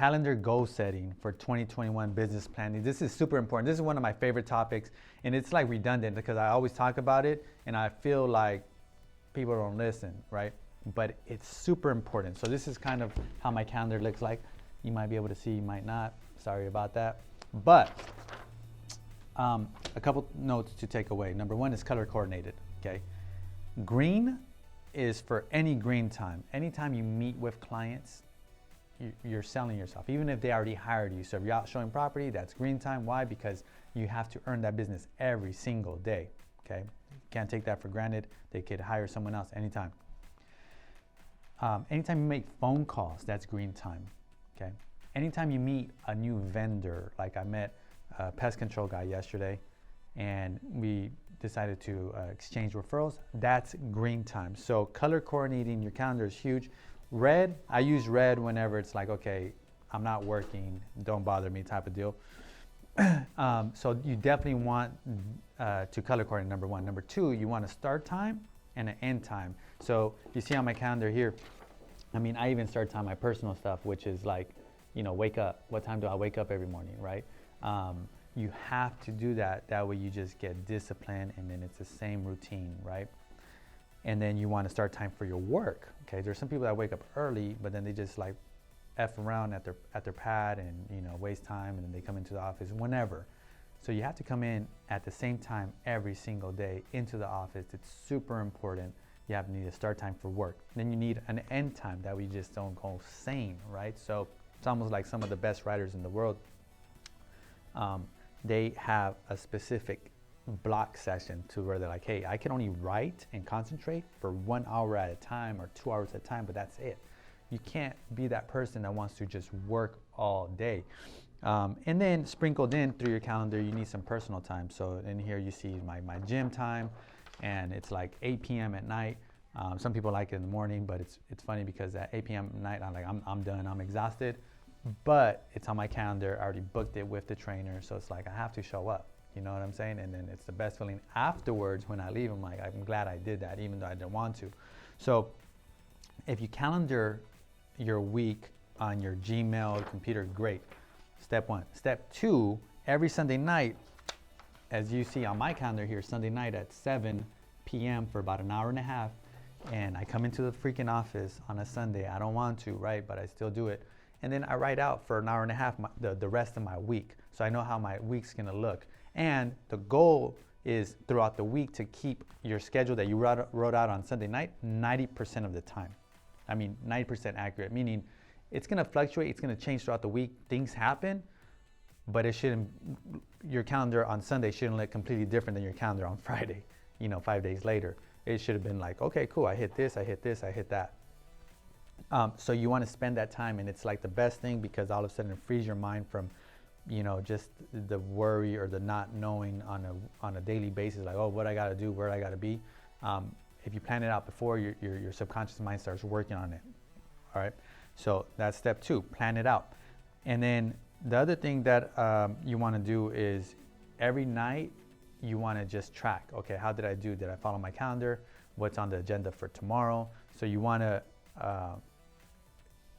calendar goal setting for 2021 business planning. This is super important. This is one of my favorite topics, and it's like redundant because I always talk about it and I feel like people don't listen, right? But it's super important. So this is kind of how my calendar looks like. You might be able to see, you might not. Sorry about that. But a couple notes to take away. Number one is color coordinated, okay? Green is for any green time. Anytime you meet with clients, you're selling yourself, even if they already hired you. So if you're out showing property, that's green time. Why? Because you have to earn that business every single day, okay? You can't take that for granted. They could hire someone else anytime. Anytime you make phone calls, that's green time, okay? Anytime you meet a new vendor, like I met a pest control guy yesterday, and we decided to exchange referrals, that's green time. So color coordinating your calendar is huge. Red, I use red whenever it's like, okay, I'm not working, don't bother me type of deal. So you definitely want to color coordinate, number one. Number two, you want a start time and an end time. So you see on my calendar here, I mean, I even start time my personal stuff, which is like, you know, wake up. What time do I wake up every morning, right? You have to do that. That way you just get disciplined, and then it's the same routine, right? And then you want to start time for your work, okay? There's some people that wake up early, but then they just like F around at their pad and, you know, waste time, and then they come into the office whenever. So you have to come in at the same time every single day into the office. It's super important. You have to need a start time for work. Then you need an end time that we just don't go sane, right? So it's almost like some of the best writers in the world. They have a specific block session to where they're like, hey, I can only write and concentrate for 1 hour at a time or 2 hours at a time, but that's it. You can't be that person that wants to just work all day. And then sprinkled in through your calendar, you need some personal time. So in here you see my gym time, and it's like 8 p.m. at night. Some people like it in the morning, but it's funny because at 8 p.m. at night, I'm done, I'm exhausted, but it's on my calendar. I already booked it with the trainer, so it's like I have to show up. You know what I'm saying? And then it's the best feeling afterwards when I leave. I'm like, I'm glad I did that, even though I didn't want to. So if you calendar your week on your Gmail computer, great. Step one. Step two, every Sunday night, as you see on my calendar here, Sunday night at 7 p.m. for about an hour and a half, and I come into the freaking office on a Sunday. I don't want to, right? But I still do it. And then I write out for an hour and a half the rest of my week, so I know how my week's gonna look. And the goal is throughout the week to keep your schedule that you wrote out on Sunday night 90% of the time. I mean, 90% accurate, meaning it's gonna fluctuate, it's gonna change throughout the week. Things happen, but it shouldn't, your calendar on Sunday shouldn't look completely different than your calendar on Friday, you know, 5 days later. It should have been like, okay, cool, I hit this, I hit this, I hit that. So you wanna spend that time, and it's like the best thing because all of a sudden it frees your mind from, you know, just the worry or the not knowing on a daily basis, like, oh, what I gotta do, where I gotta be. If you plan it out before, your subconscious mind starts working on it, all right? So that's step two, plan it out. And then the other thing that you wanna do is every night you wanna just track, okay, how did I do? Did I follow my calendar? What's on the agenda for tomorrow? So you wanna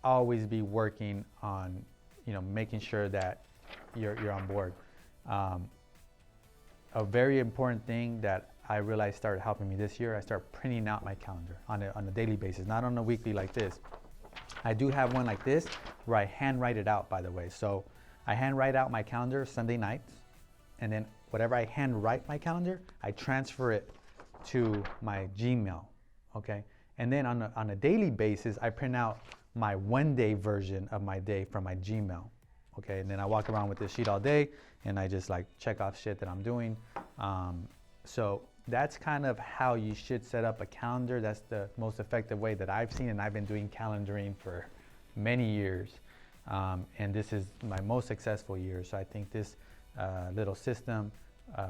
always be working on, you know, making sure that you're on board. A very important thing that I realized started helping me this year, I started printing out my calendar on a daily basis, not on a weekly like this. I do have one like this where I hand write it out, by the way. So I hand write out my calendar Sunday nights, and then whatever I hand write my calendar, I transfer it to my Gmail, okay? And then on a daily basis, I print out my 1 day version of my day from my Gmail. Okay, and then I walk around with this sheet all day, and I just like check off shit that I'm doing. So that's kind of how you should set up a calendar. That's the most effective way that I've seen, and I've been doing calendaring for many years. And this is my most successful year. So I think this little system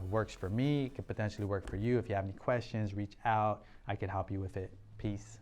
works for me. It could potentially work for you. If you have any questions, reach out. I could help you with it. Peace.